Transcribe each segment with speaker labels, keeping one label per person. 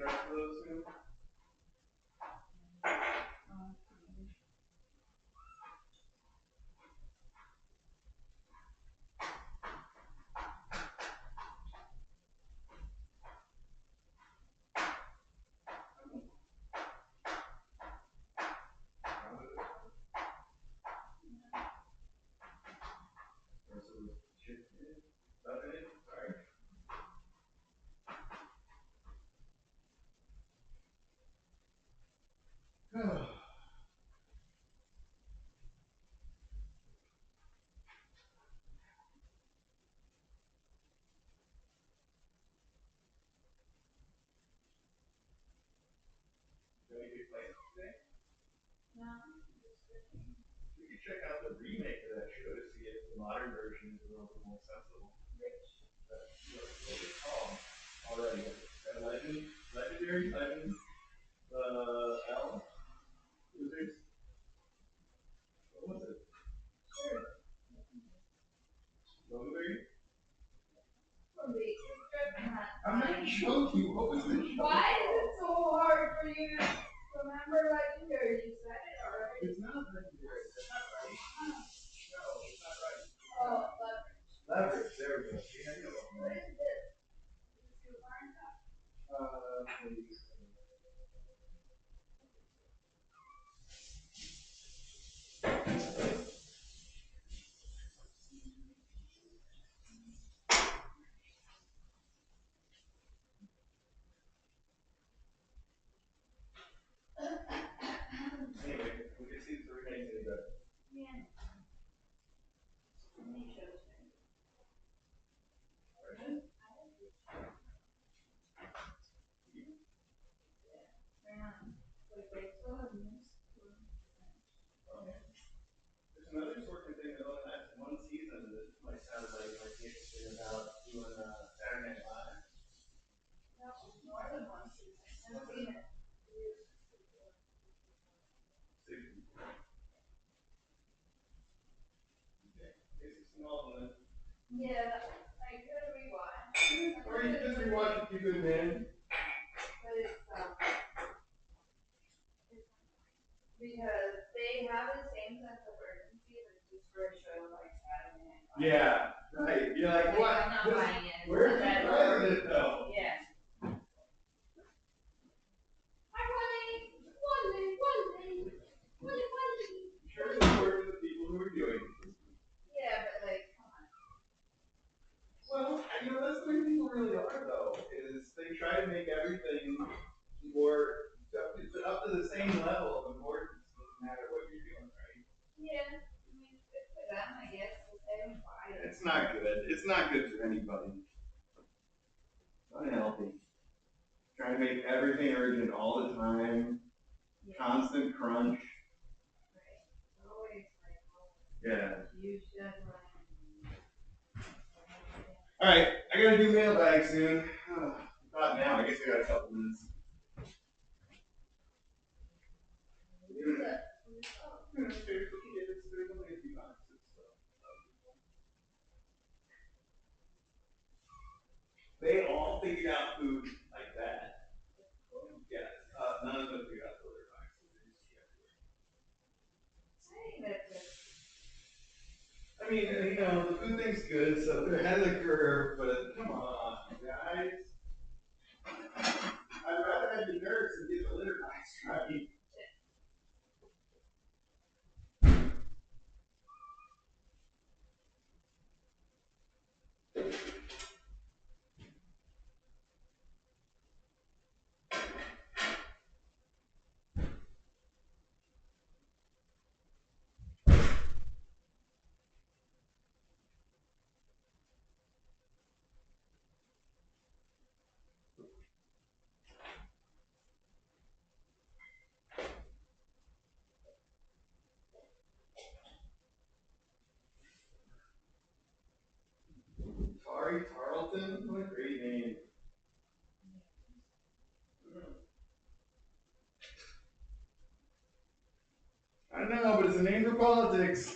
Speaker 1: rest of those soon? Oh. We could check out the remake of that show to see if the modern version is a little bit more sensible. What is it called already? Legendary Legend, L? What was it? Blueberry? I'm not showing you what was the show.
Speaker 2: Why is it so hard for you to remember Legendary? You said it already.
Speaker 1: It's not Legendary. That's not right. No, it's not right.
Speaker 2: Oh,
Speaker 1: Leverage. There we go. See, I know.
Speaker 2: what is this? Is this your learn that?
Speaker 1: Please. Anyway, we can see the remains of the.
Speaker 2: Yeah. Many shows.
Speaker 1: There's another sort of thing that only lasted one season that might sound like you might be interested about doing Saturday Night Live.
Speaker 2: No, more than one season. I've seen it. Yeah, I could rewatch.
Speaker 1: Or you just rewatch it, you good man.
Speaker 2: But it's because they have the same sense of urgency as just for a show like Saturday Night Live.
Speaker 1: Yeah, right. You're like, what?
Speaker 2: I'm not buying it.
Speaker 1: Where's the president though?
Speaker 2: Yeah.
Speaker 1: Sure, it's important to the people who are doing it.
Speaker 2: Yeah, but like, come on.
Speaker 1: Well, you know, that's the way people really are though, is they try to make everything more up to the same level of importance, no matter what you're doing, right?
Speaker 2: Yeah, I mean, good for them, I guess, to say why.
Speaker 1: It's not good. It's not good for anybody. Unhealthy. Trying to make everything urgent all the time.
Speaker 2: Yeah.
Speaker 1: Constant crunch.
Speaker 2: Right. Always like,
Speaker 1: Yeah.
Speaker 2: huge deadline.
Speaker 1: All right, I gotta do mailbag soon. Not now. I guess I got a couple minutes. They all figured out food like that. Yes. None of them figured out the litter box. I mean, you know, the food thing's good, so they're ahead of the curve, but come on, guys. I'd rather have the nerds than get the litter box right. Tari Tarleton? What a great name. I don't know, but it's a name for politics.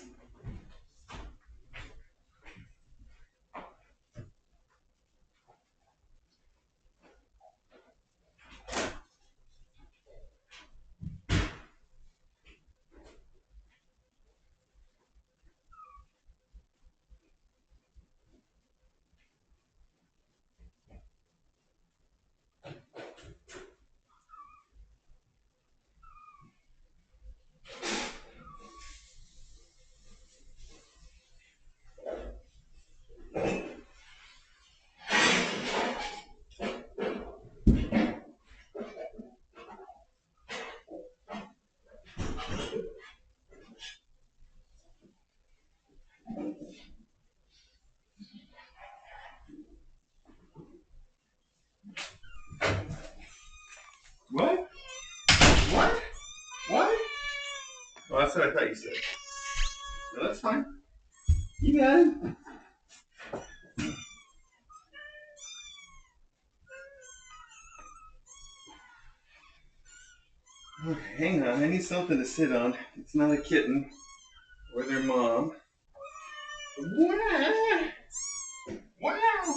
Speaker 1: What? What? What? Oh, that's what I thought you said. No, that's fine. You got it. Okay, hang on. I need something to sit on. It's not a kitten or their mom. Wow! Wow!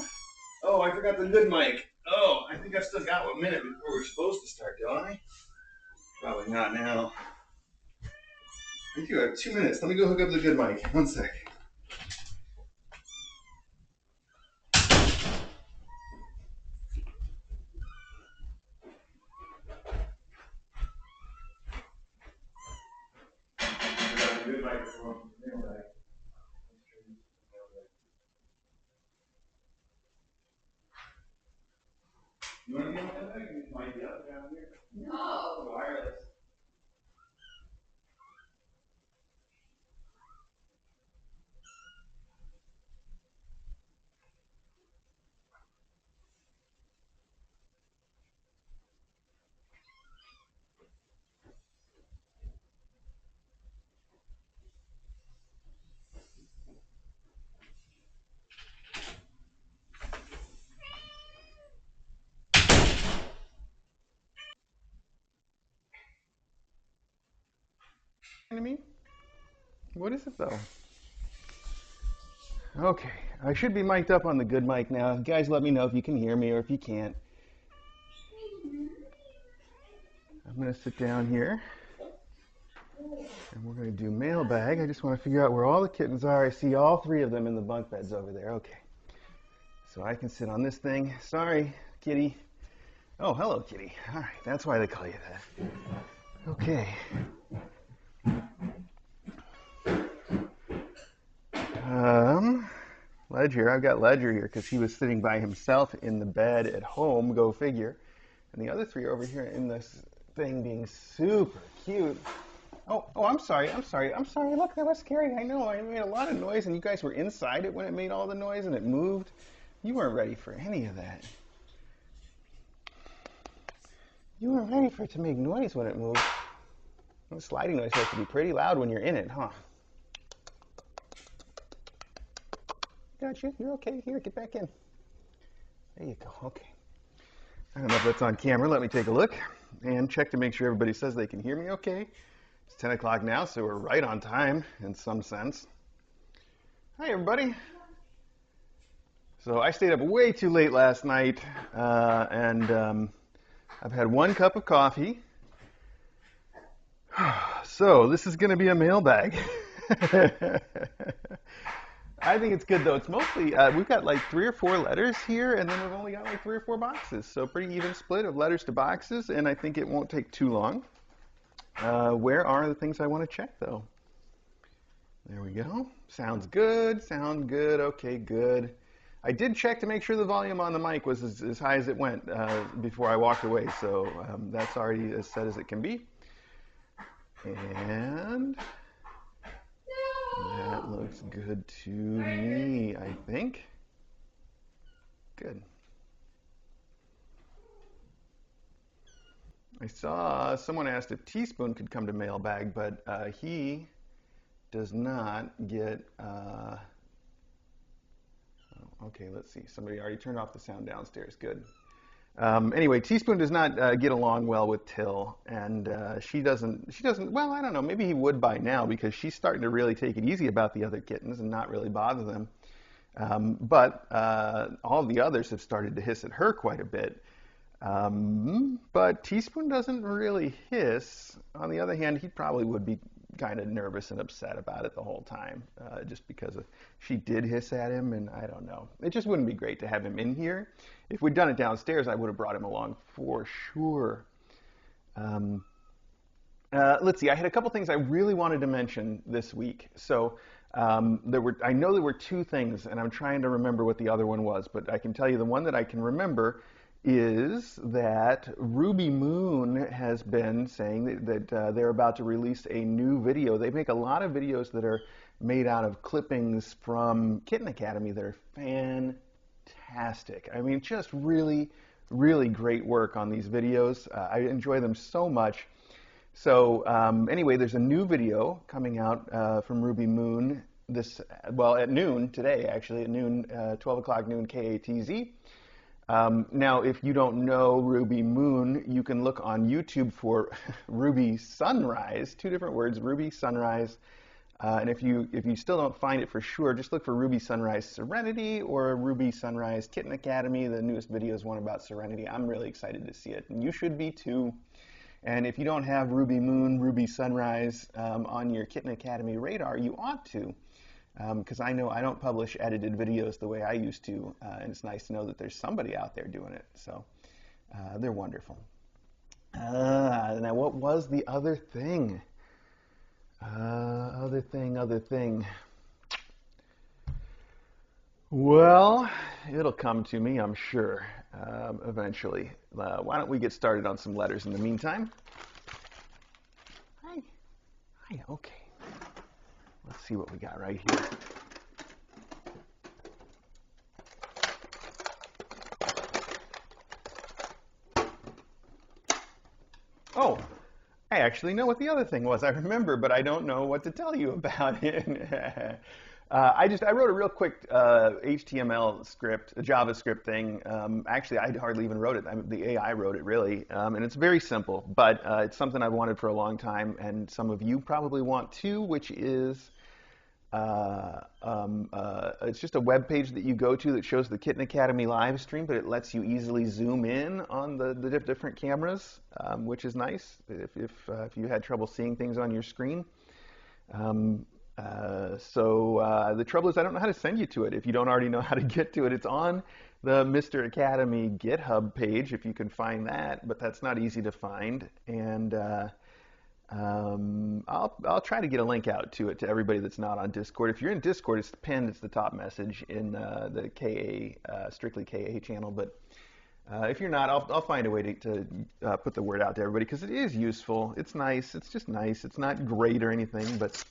Speaker 1: Oh, I forgot the good mic. Oh, I think I still got 1 minute before we're supposed to start, don't I? Probably not now. I think you have 2 minutes. Let me go hook up the good mic. 1 sec. Good microphone. Mailbag. You want to be on mailbag? It might be up down here.
Speaker 2: No.
Speaker 1: Wireless. To me? What is it though? Okay, I should be mic'd up on the good mic now. Guys, let me know if you can hear me or if you can't. I'm gonna sit down here and we're gonna do mailbag. I just want to figure out where all the kittens are. I see all 3 of them in the bunk beds over there. Okay, so I can sit on this thing. Sorry, kitty. Oh, hello, kitty. All right, that's why they call you that. Okay. Ledger, I've got Ledger here because he was sitting by himself in the bed at home, go figure. And the other 3 are over here in this thing being super cute. Oh, I'm sorry. Look, that was scary. I know. I made a lot of noise and you guys were inside it when it made all the noise and it moved. You weren't ready for any of that. You weren't ready for it to make noise when it moved. The sliding noise has to be pretty loud when you're in it, huh? Gotcha. You're okay. Here, get back in. There you go. Okay. I don't know if that's on camera. Let me take a look and check to make sure everybody says they can hear me okay. It's 10 o'clock now, so we're right on time in some sense. Hi, everybody. So I stayed up way too late last night, and I've had 1 cup of coffee. So this is going to be a mailbag. I think it's good though. It's mostly we've got like 3 or 4 letters here, and then we've only got like 3 or 4 boxes. So pretty even split of letters to boxes, and I think it won't take too long. Where are the things I want to check though? There we go. Sounds good. Sound good. Okay, good. I did check to make sure the volume on the mic was as high as it went before I walked away, so that's already as set as it can be. And that looks good to me, I think. Good. I saw someone asked if Teaspoon could come to Mailbag, but he does not get. Okay, let's see. Somebody already turned off the sound downstairs. Good. Anyway, Teaspoon does not get along well with Till, and she doesn't. Well, I don't know. Maybe he would by now because she's starting to really take it easy about the other kittens and not really bother them. But all the others have started to hiss at her quite a bit. But Teaspoon doesn't really hiss. On the other hand, he probably would be kind of nervous and upset about it the whole time, just because she did hiss at him, and I don't know. It just wouldn't be great to have him in here. If we'd done it downstairs, I would have brought him along for sure. Let's see. I had a couple things I really wanted to mention this week. So I know there were 2 things, and I'm trying to remember what the other one was, but I can tell you the one that I can remember
Speaker 3: is that Ruby Moon has been saying that they're about to release a new video. They make a lot of videos that are made out of clippings from Kitten Academy that are fantastic. I mean, just really, really great work on these videos. I enjoy them so much. So anyway, there's a new video coming out from Ruby Moon at noon today, actually, at noon, 12 o'clock noon KATZ. Now, if you don't know Ruby Moon, you can look on YouTube for Ruby Sunrise, two different words, Ruby Sunrise. And if you still don't find it for sure, just look for Ruby Sunrise Serenity or Ruby Sunrise Kitten Academy. The newest video is one about Serenity. I'm really excited to see it, and you should be too. And if you don't have Ruby Moon, Ruby Sunrise on your Kitten Academy radar, you ought to. Because I know I don't publish edited videos the way I used to, and it's nice to know that there's somebody out there doing it. So they're wonderful. Now, what was the other thing? Other thing. Well, it'll come to me, I'm sure, eventually. Why don't we get started on some letters in the meantime? Hi, okay. Let's see what we got right here. Oh, I actually know what the other thing was. I remember, but I don't know what to tell you about it. I wrote a real quick HTML script, a JavaScript thing. Actually, I hardly even wrote it. The AI wrote it, really. And it's very simple, but it's something I've wanted for a long time, and some of you probably want too, which is it's just a web page that you go to that shows the Kitten Academy live stream, but it lets you easily zoom in on the different cameras, which is nice if you had trouble seeing things on your screen. The trouble is I don't know how to send you to it if you don't already know how to get to it. It's on the Mr. Academy GitHub page if you can find that, but that's not easy to find. And I'll try to get a link out to it to everybody that's not on Discord. If you're in Discord, it's pinned. It's the top message in the KA, strictly KA channel. But if you're not, I'll find a way to put the word out to everybody because it is useful. It's nice. It's just nice. It's not great or anything, but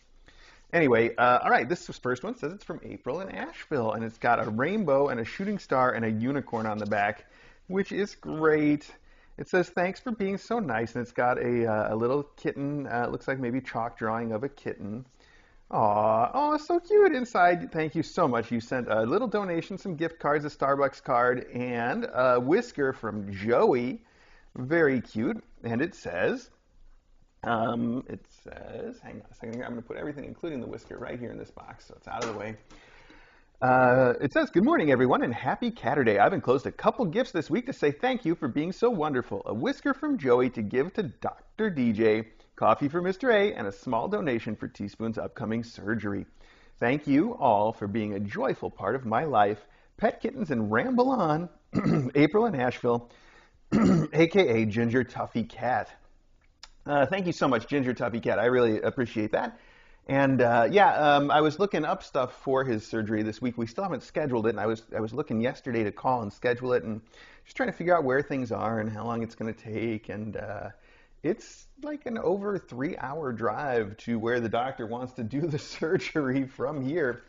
Speaker 3: anyway. All right, this first one says it's from April in Asheville, and it's got a rainbow and a shooting star and a unicorn on the back, which is great. It says, thanks for being so nice, and it's got a little kitten, it looks like maybe chalk drawing of a kitten. Aw, so cute inside. Thank you so much. You sent a little donation, some gift cards, a Starbucks card, and a whisker from Joey. Very cute. And it says, hang on a second here, I'm going to put everything, including the whisker, right here in this box, so it's out of the way. It says, good morning, everyone, and happy Catterday. I've enclosed a couple gifts this week to say thank you for being so wonderful. A whisker from Joey to give to Dr. DJ, coffee for Mr. A, and a small donation for Teaspoon's upcoming surgery. Thank you all for being a joyful part of my life. Pet kittens and ramble on. April in Asheville, a.k.a. Ginger Tuffy Cat. Thank you so much, Ginger Tuffy Cat. I really appreciate that. And I was looking up stuff for his surgery this week. We still haven't scheduled it, and I was looking yesterday to call and schedule it, and just trying to figure out where things are and how long it's going to take. And it's like an over 3-hour drive to where the doctor wants to do the surgery from here.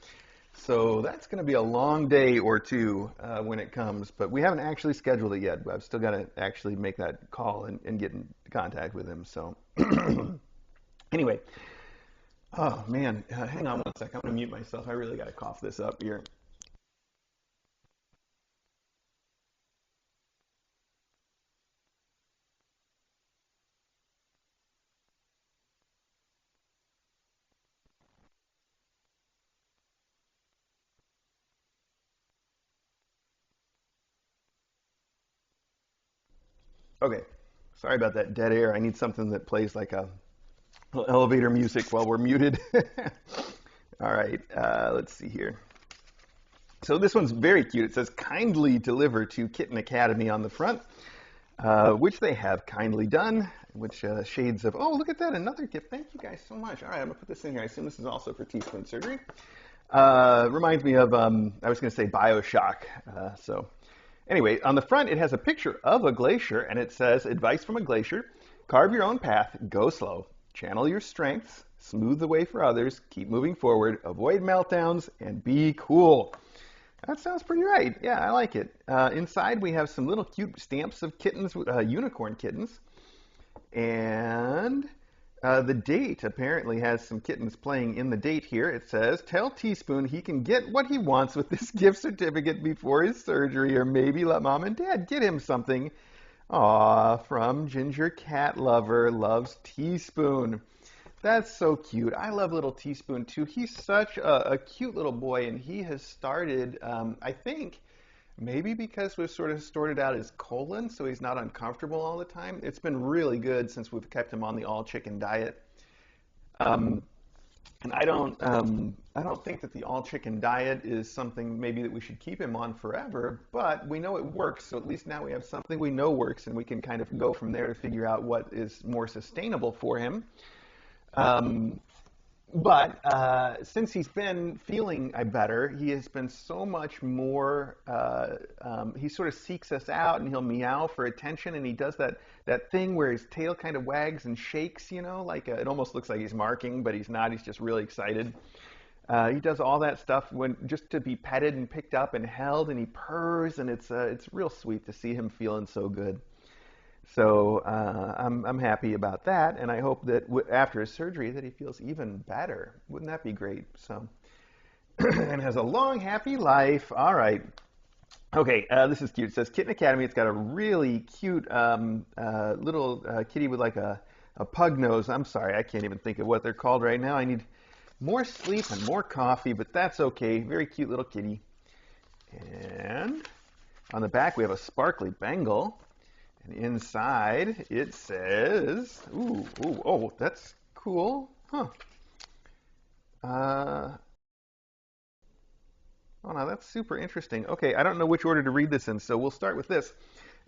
Speaker 3: So that's going to be a long day or two when it comes. But we haven't actually scheduled it yet. I've still got to actually make that call and get in contact with him. So anyway. Oh, man. Hang on one second. I'm going to mute myself. I really got to cough this up here. Okay. Sorry about that dead air. I need something that plays like a elevator music while we're muted. All right, let's see here. So this one's very cute. It says, kindly deliver to Kitten Academy on the front, which they have kindly done, which shades of, oh, look at that, another gift. Thank you guys so much. All right, I'm going to put this in here. I assume this is also for Teaspoon surgery. Reminds me of, I was going to say Bioshock. So Anyway, on the front, it has a picture of a glacier, and it says, advice from a glacier, carve your own path, go slow, channel your strengths, smooth the way for others, keep moving forward, avoid meltdowns, and be cool. That sounds pretty right. Yeah, I like it. Inside, we have some little cute stamps of kittens, unicorn kittens. And the date apparently has some kittens playing in the date here. It says, tell Teaspoon he can get what he wants with this gift certificate before his surgery, or maybe let Mom and Dad get him something. Aw, from Ginger Cat Lover, loves Teaspoon. That's so cute. I love little Teaspoon too. He's such a cute little boy, and he has started, I think, maybe because we've sort of sorted out his colon, so he's not uncomfortable all the time. It's been really good since we've kept him on the all chicken diet. And I don't think that the all chicken diet is something maybe that we should keep him on forever, but we know it works. So at least now we have something we know works, and we can kind of go from there to figure out what is more sustainable for him. But since he's been feeling better, he has been so much more, he sort of seeks us out, and he'll meow for attention, and he does that thing where his tail kind of wags and shakes, you know, like it almost looks like he's marking, but he's not. He's just really excited. He does all that stuff just to be petted and picked up and held, and he purrs, and it's real sweet to see him feeling so good. So I'm happy about that, and I hope that after his surgery that he feels even better. Wouldn't that be great? So, and has a long, happy life. All right. Okay, this is cute. It says Kitten Academy. It's got a really cute little kitty with like a pug nose. I'm sorry, I can't even think of what they're called right now. I need more sleep and more coffee, but that's okay. Very cute little kitty. And on the back, we have a sparkly bangle. And inside it says, oh, that's cool, huh? Oh, no, that's super interesting. Okay, I don't know which order to read this in, so we'll start with this.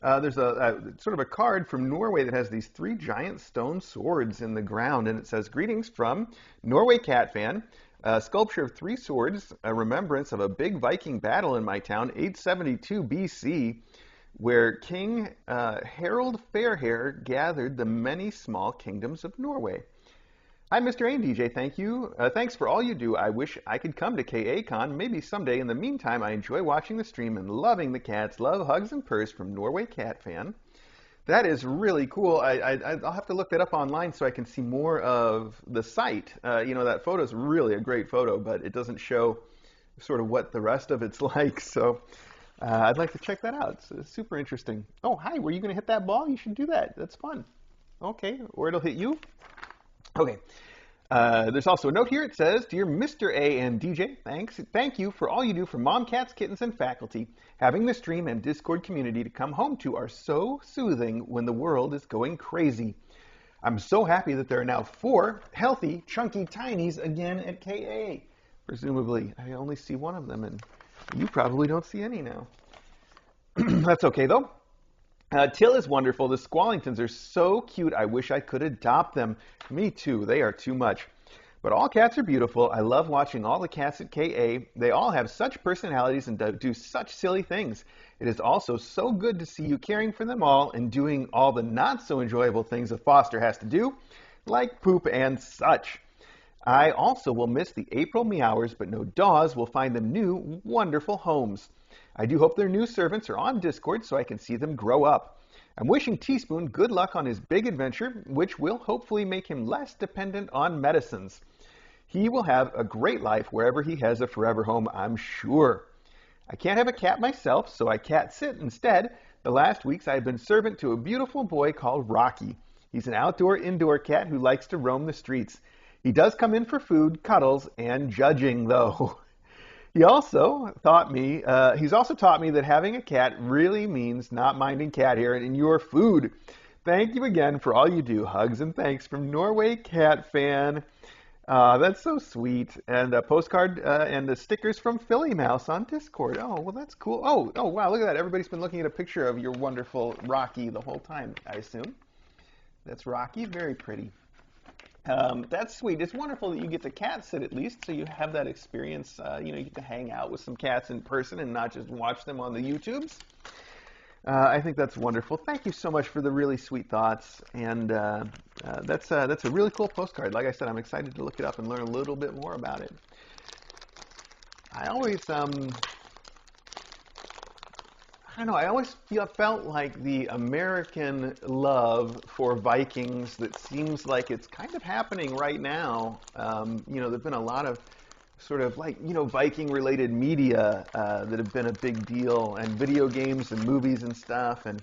Speaker 3: There's a sort of a card from Norway that has these 3 giant stone swords in the ground, and it says, greetings from Norway Cat Fan. A sculpture of 3 swords, a remembrance of a big Viking battle in my town, 872 BC. Where King Harald Fairhair gathered the many small kingdoms of Norway. Hi, Mr. Aim DJ. Thank you. Thanks for all you do. I wish I could come to KACon maybe someday. In the meantime, I enjoy watching the stream and loving the cats. Love, hugs, and purrs from Norway Cat Fan. That is really cool. I'll have to look that up online so I can see more of the site. You know, that photo is really a great photo, but it doesn't show sort of what the rest of it's like. So. I'd like to check that out. It's super interesting. Oh, hi, were you going to hit that ball? You should do that. That's fun. Okay, or it'll hit you. Okay. There's also a note here. It says, Dear Mr. A and DJ, thank you for all you do for mom, cats, kittens, and faculty. Having the stream and Discord community to come home to are so soothing when the world is going crazy. I'm so happy that there are now 4 healthy, chunky tinies again at KA. Presumably, I only see one of them, and you probably don't see any now. That's okay, though. Till is wonderful. The Squallingtons are so cute. I wish I could adopt them. Me too. They are too much. But all cats are beautiful. I love watching all the cats at KA. They all have such personalities and do such silly things. It is also so good to see you caring for them all and doing all the not so enjoyable things a foster has to do, like poop and such. I also will miss the April meowers, but no Daws will find them new, wonderful homes. I do hope their new servants are on Discord so I can see them grow up. I'm wishing Teaspoon good luck on his big adventure, which will hopefully make him less dependent on medicines. He will have a great life wherever he has a forever home, I'm sure. I can't have a cat myself, so I cat sit instead. The last weeks I have been servant to a beautiful boy called Rocky. He's an outdoor-indoor cat who likes to roam the streets. He does come in for food, cuddles, and judging, though. He's also taught me that having a cat really means not minding cat hair and your food. Thank you again for all you do. Hugs and thanks from Norway Cat Fan. That's so sweet. And a postcard and the stickers from Philly Mouse on Discord. Oh, well, that's cool. Oh, wow, look at that. Everybody's been looking at a picture of your wonderful Rocky the whole time, I assume. That's Rocky. Very pretty. That's sweet. It's wonderful that you get to cat sit at least, so you have that experience. You get to hang out with some cats in person and not just watch them on the YouTubes. I think that's wonderful. Thank you so much for the really sweet thoughts, and that's a really cool postcard. Like I said, I'm excited to look it up and learn a little bit more about it. I always, I don't know, I always felt like the American love for Vikings that seems like it's kind of happening right now. There've been a lot of sort of like, Viking-related media that have been a big deal, and video games and movies and stuff. And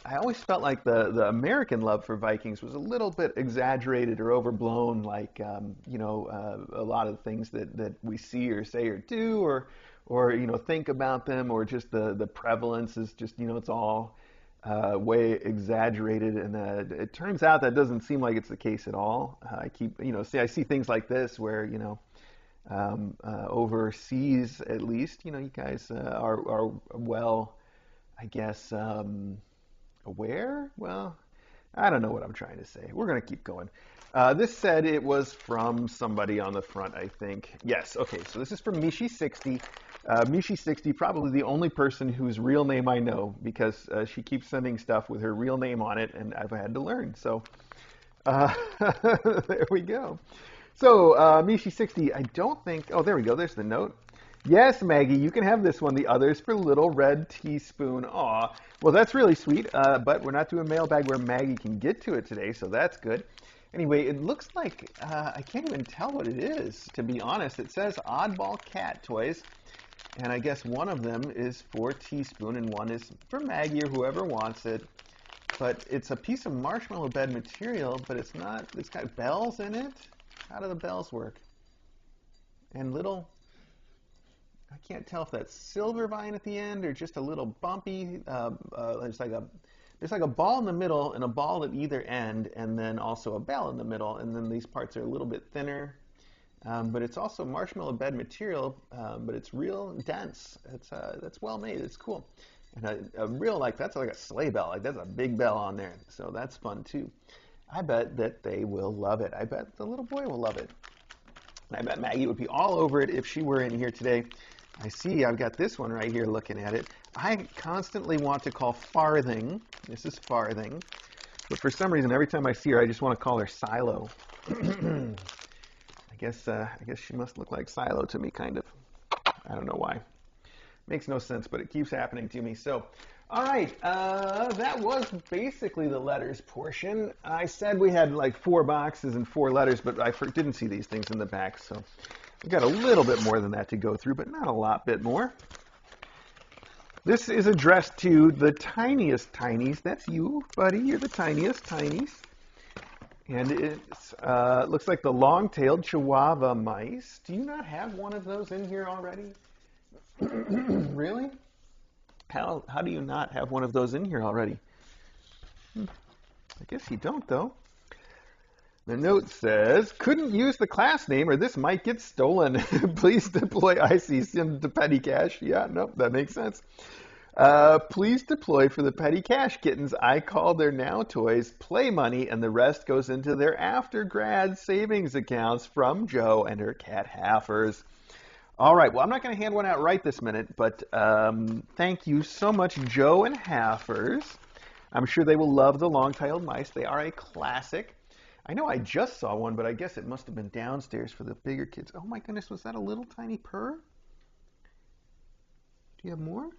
Speaker 3: I always felt like the American love for Vikings was a little bit exaggerated or overblown, like, a lot of the things that we see or say or do or think about them, or just the prevalence is just, it's all way exaggerated, and it turns out that doesn't seem like it's the case at all. I see things like this where, overseas at least, you guys are well, I guess, aware? Well, I don't know what I'm trying to say. We're going to keep going. This said it was from somebody on the front, I think. Yes, okay, so this is from Mishi60. Mishi60, probably the only person whose real name I know, because she keeps sending stuff with her real name on it, and I've had to learn. So there we go. So Mishi60, I don't think, oh, there we go, there's the note. Yes, Maggie, you can have this one. The other's for Little Red Teaspoon. Aw, well, that's really sweet, but we're not doing mailbag where Maggie can get to it today, so that's good. Anyway, it looks like, I can't even tell what it is, to be honest. It says Oddball Cat Toys, and I guess one of them is for Teaspoon, and one is for Maggie or whoever wants it. But it's a piece of marshmallow bed material, but it's got bells in it. How do the bells work? And I can't tell if that's silver vine at the end or just a little bumpy. There's like a ball in the middle and a ball at either end, and then also a bell in the middle, and then these parts are a little bit thinner. But it's also marshmallow bed material, but it's real dense. That's well made. It's cool. And that's like a sleigh bell. Like, that's a big bell on there. So that's fun too. I bet that they will love it. I bet the little boy will love it. I bet Maggie would be all over it if she were in here today. I see I've got this one right here looking at it. I constantly want to call Farthing. This is Farthing. But for some reason, every time I see her, I just want to call her Silo. I guess she must look like Silo to me, kind of. I don't know why. Makes no sense, but it keeps happening to me. So, all right, that was basically the letters portion. I said we had like 4 boxes and 4 letters, but I didn't see these things in the back, so we've got a little bit more than that to go through, but not a lot bit more. This is addressed to the tiniest tinies. That's you, buddy. You're the tiniest tinies. And it looks like the long-tailed Chihuahua mice. Do you not have one of those in here already? Really? How do you not have one of those in here already? I guess you don't, though. The note says, couldn't use the class name or this might get stolen. Please deploy IC sim to petty cash. Yeah, nope, that makes sense. Please deploy for the petty cash kittens. I call their now toys play money, and the rest goes into their after grad savings accounts from Joe and her cat Haffers. All right, well, I'm not going to hand one out right this minute, but thank you so much, Joe and Haffers. I'm sure they will love the long-tailed mice. They are a classic. I know I just saw one, but I guess it must have been downstairs for the bigger kids. Oh my goodness, was that a little tiny purr? Do you have more?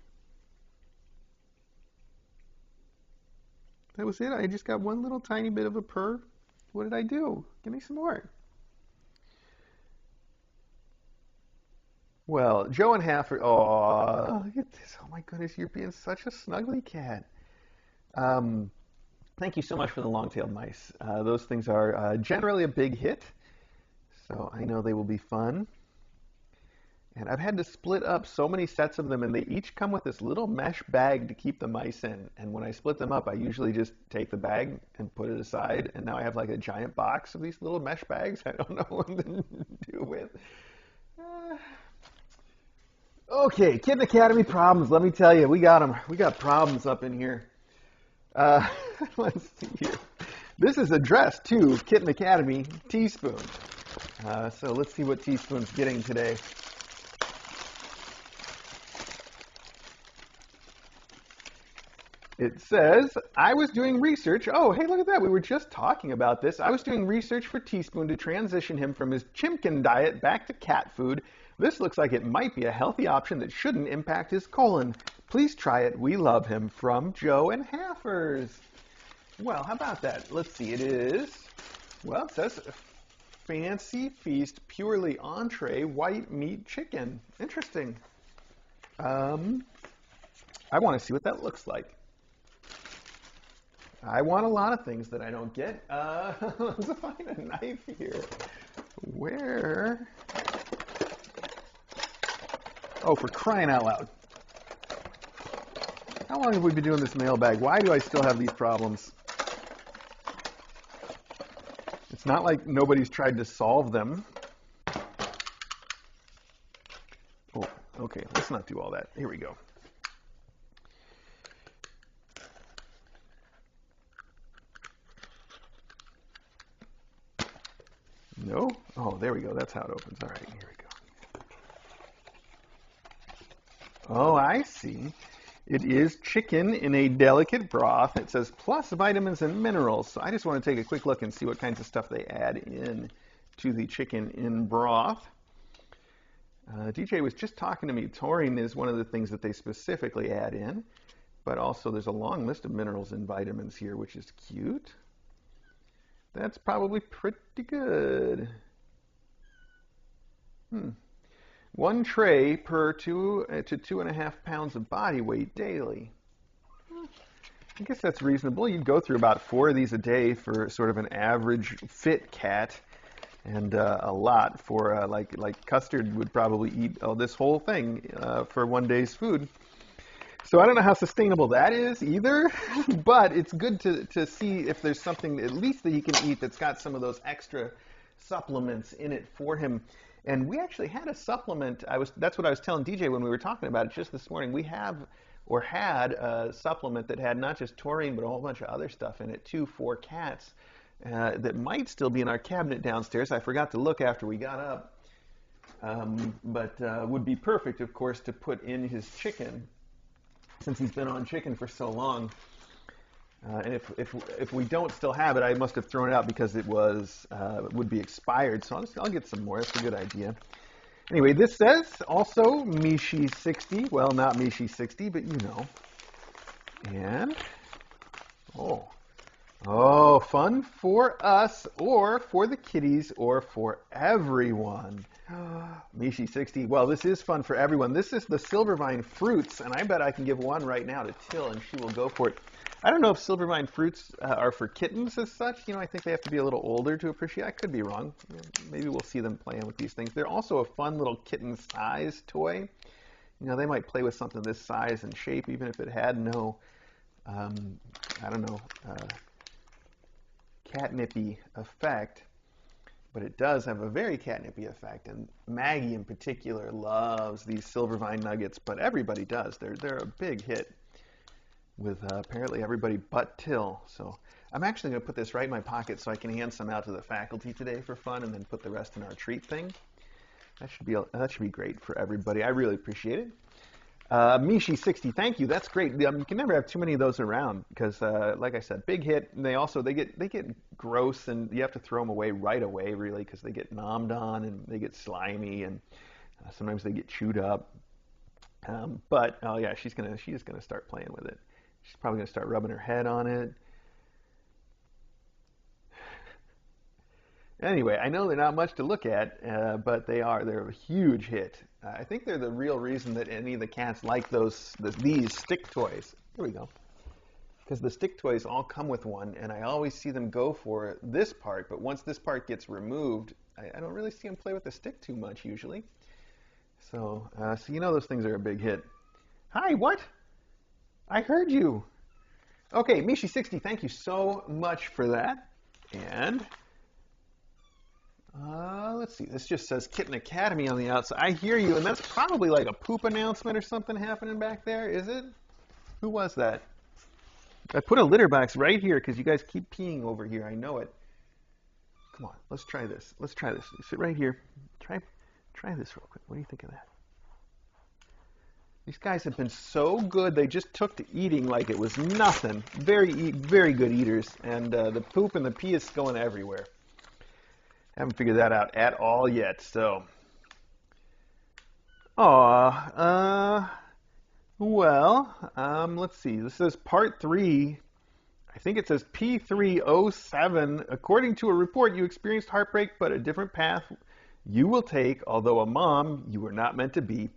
Speaker 3: That was it? I just got one little tiny bit of a purr? What did I do? Give me some more. Well, Joe and Hafford, oh, look at this. Oh my goodness, you're being such a snuggly cat. Thank you so much for the long-tailed mice. Those things are generally a big hit, so I know they will be fun. And I've had to split up so many sets of them, and they each come with this little mesh bag to keep the mice in. And when I split them up, I usually just take the bag and put it aside, and now I have like a giant box of these little mesh bags I don't know what to do with. Okay, Kitten Academy problems. Let me tell you, we got them. We got problems up in here. Let's see here. This is addressed to Kitten Academy Teaspoon. So let's see what Teaspoon's getting today. It says, I was doing research. Oh, hey, look at that. We were just talking about this. I was doing research for Teaspoon to transition him from his chimkin diet back to cat food. This looks like it might be a healthy option that shouldn't impact his colon. Please try it. We love him. From Joe and Haffers. Well, how about that? Let's see. It is, well, it says Fancy Feast Purely Entree White Meat Chicken. Interesting. I want to see what that looks like. I want a lot of things that I don't get. Let's find a knife here. Where? Oh, for crying out loud. How long have we been doing this mailbag? Why do I still have these problems? It's not like nobody's tried to solve them. Oh, okay, let's not do all that. Here we go. No? Oh, there we go. That's how it opens. All right, here we go. Oh, I see. It is chicken in a delicate broth. It says plus vitamins and minerals. So I just want to take a quick look and see what kinds of stuff they add in to the chicken in broth. DJ was just talking to me. Taurine is one of the things that they specifically add in. But also there's a long list of minerals and vitamins here, which is cute. That's probably pretty good. 1 tray per 2 to 2.5 pounds of body weight daily. I guess that's reasonable. You'd go through about 4 of these a day for sort of an average fit cat, and a lot for like Custard would probably eat this whole thing for 1 day's food. So I don't know how sustainable that is either, but it's good to see if there's something at least that he can eat that's got some of those extra supplements in it for him. And we actually had a supplement. That's what I was telling DJ when we were talking about it just this morning. We had a supplement that had not just taurine, but a whole bunch of other stuff in it too for cats that might still be in our cabinet downstairs. I forgot to look after we got up, but would be perfect, of course, to put in his chicken since he's been on chicken for so long. And if we don't still have it, I must have thrown it out because it would be expired. So I'll get some more. That's a good idea. Anyway, this says also Mishi 60. Well, not Mishi 60, but you know. And oh, fun for us, or for the kitties, or for everyone. Mishi 60. Well, this is fun for everyone. This is the Silvervine Fruits, and I bet I can give one right now to Till, and she will go for it. I don't know if Silvervine Fruits are for kittens as such. You know, I think they have to be a little older to appreciate. I could be wrong. Maybe we'll see them playing with these things. They're also a fun little kitten size toy. You know, they might play with something this size and shape, even if it had no, I don't know, catnipy effect. But it does have a very catnipy effect, and Maggie in particular loves these Silvervine nuggets, but everybody does. They're a big hit with apparently everybody but Till. So I'm actually going to put this right in my pocket so I can hand some out to the faculty today for fun, and then put the rest in our treat thing. That should be great for everybody. I really appreciate it. Mishi 60, thank you. That's great. You can never have too many of those around because, like I said, big hit. And they get gross, and you have to throw them away right away, really, because they get nommed on and they get slimy, and sometimes they get chewed up. But oh yeah, she's gonna start playing with it. She's probably gonna start rubbing her head on it. Anyway, I know they're not much to look at, but they're a huge hit. I think they're the real reason that any of the cats like these stick toys. Here we go. Because the stick toys all come with one, and I always see them go for this part, but once this part gets removed, I don't really see them play with the stick too much usually. So you know those things are a big hit. Hi, what? I heard you. Okay, Mishi 60, thank you so much for that. And let's see, this just says Kitten Academy on the outside. I hear you, and that's probably like a poop announcement or something happening back there, is it? Who was that? I put a litter box right here because you guys keep peeing over here. I know it. Come on, let's try this. Let's try this. Sit right here. Try this real quick. What do you think of that? These guys have been so good. They just took to eating like it was nothing. Very good eaters. And the poop and the pee is going everywhere. Haven't figured that out at all yet. So, let's see. This is part 3. I think it says P307. According to a report, you experienced heartbreak, but a different path you will take, although a mom you were not meant to be.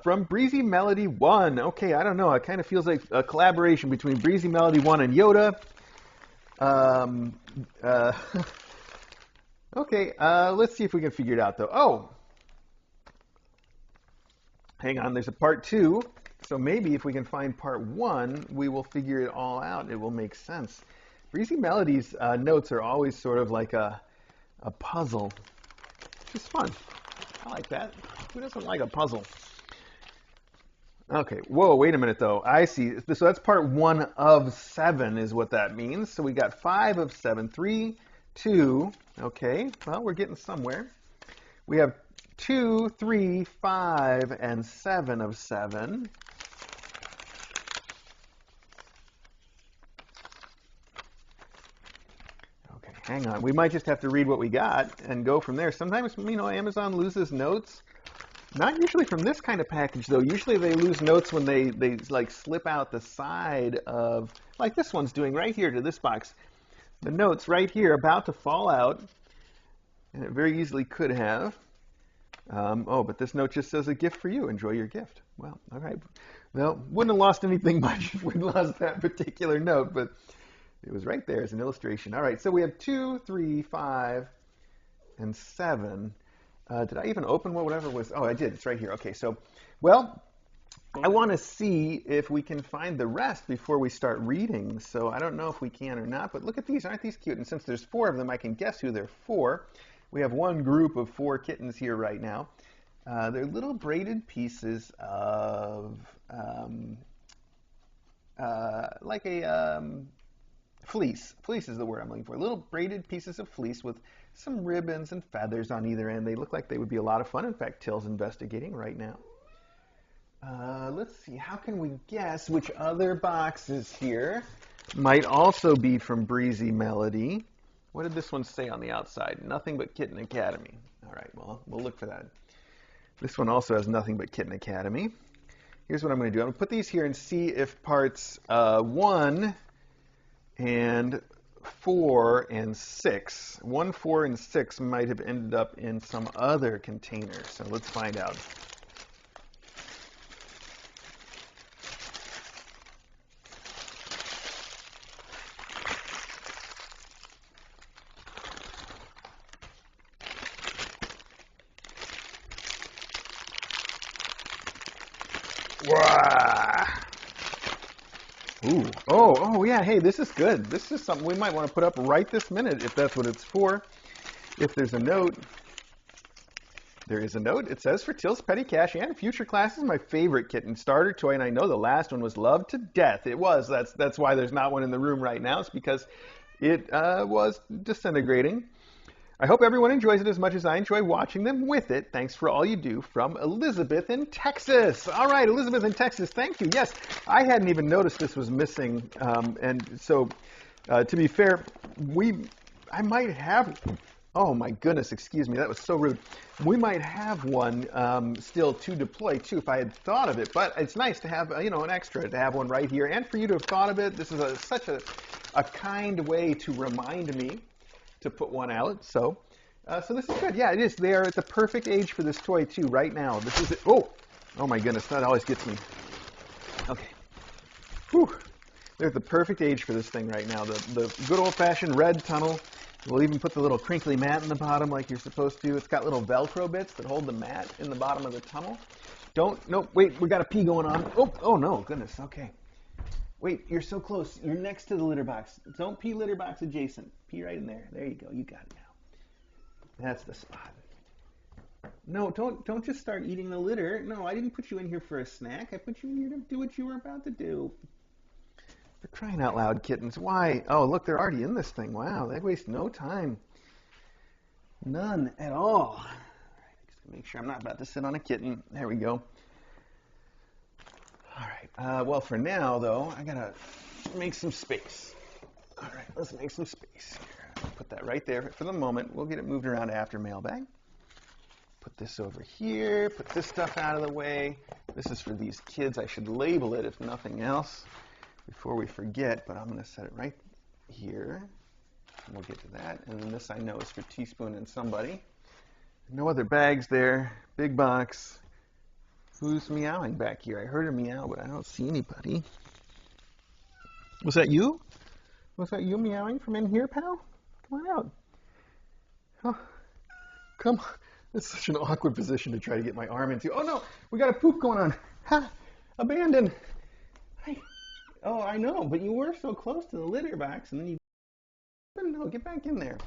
Speaker 3: From Breezy Melody 1. Okay, I don't know. It kind of feels like a collaboration between Breezy Melody 1 and Yoda. Okay, let's see if we can figure it out, though. Oh! Hang on, there's a part 2. So maybe if we can find part 1, we will figure it all out. It will make sense. Breezy Melody's notes are always sort of like a puzzle. Which is fun. I like that. Who doesn't like a puzzle? Okay, whoa, wait a minute though. I see. So that's part 1 of 7 is what that means. So we got 5 of 7. 3, 2. Okay, well, we're getting somewhere. We have 2, 3, 5, and 7 of 7. Okay, hang on. We might just have to read what we got and go from there. Sometimes, Amazon loses notes. Not usually from this kind of package, though. Usually they lose notes when they like slip out the side of, like this one's doing right here to this box. The note's right here about to fall out, and it very easily could have. But this note just says a gift for you. Enjoy your gift. Well, all right. Well, wouldn't have lost anything much if we'd lost that particular note, but it was right there as an illustration. All right, so we have 2, 3, 5, and 7. Did I even open whatever was? Oh, I did. It's right here. Okay, so, well, I want to see if we can find the rest before we start reading. So I don't know if we can or not, but look at these. Aren't these cute? And since there's 4 of them, I can guess who they're for. We have one group of 4 kittens here right now. They're little braided pieces of like a fleece. Fleece is the word I'm looking for. Little braided pieces of fleece with some ribbons and feathers on either end. They look like they would be a lot of fun. In fact, Till's investigating right now. Let's see. How can we guess which other boxes here might also be from Breezy Melody? What did this one say on the outside? Nothing but Kitten Academy. All right, well, we'll look for that. This one also has Nothing but Kitten Academy. Here's what I'm going to do. I'm going to put these here and see if parts 1 and 4 and 6. 1, 4, and 6 might have ended up in some other container. So let's find out. Ooh. Oh, yeah. Hey, this is good. This is something we might want to put up right this minute if that's what it's for. If there's a note, there is a note. It says, for Till's Petty Cash and future classes, my favorite kitten starter toy, and I know the last one was loved to death. It was. That's why there's not one in the room right now. It's because it was disintegrating. I hope everyone enjoys it as much as I enjoy watching them with it. Thanks for all you do. From Elizabeth in Texas. All right, Elizabeth in Texas, thank you. Yes, I hadn't even noticed this was missing. And so, to be fair, I might have, oh my goodness, excuse me, that was so rude. We might have one still to deploy too if I had thought of it. But it's nice to have, an extra, to have one right here. And for you to have thought of it, this is such a kind way to remind me to put one out. So this is good. Yeah, it is. They are at the perfect age for this toy too right now. This is it. Oh my goodness, that always gets me. Okay. Whew. They're at the perfect age for this thing right now. The good old-fashioned red tunnel. We'll even put the little crinkly mat in the bottom like you're supposed to. It's got little Velcro bits that hold the mat in the bottom of the tunnel. Wait, we got a pee going on. Oh no, goodness, okay. Wait, you're so close. You're next to the litter box. Don't pee litter box adjacent. Pee right in there. There you go. You got it now. That's the spot. No, don't just start eating the litter. No, I didn't put you in here for a snack. I put you in here to do what you were about to do. For crying out loud, kittens. Why? Oh, look, they're already in this thing. Wow, they waste no time. None at all. All right, just make sure I'm not about to sit on a kitten. There we go. Well, for now, though, I gotta make some space. All right, let's make some space. Put that right there for the moment. We'll get it moved around after mailbag. Put this over here. Put this stuff out of the way. This is for these kids. I should label it, if nothing else, before we forget, but I'm going to set it right here. And we'll get to that. And then this I know is for Teaspoon and somebody. No other bags there. Big box. Who's meowing back here? I heard a meow, but I don't see anybody. Was that you? Was that you meowing from in here, pal? Come on out. Oh, come on. It's such an awkward position to try to get my arm into. Oh no, we got a poop going on. Ha! Abandoned. Oh, I know, but you were so close to the litter box, and then you. No, get back in there.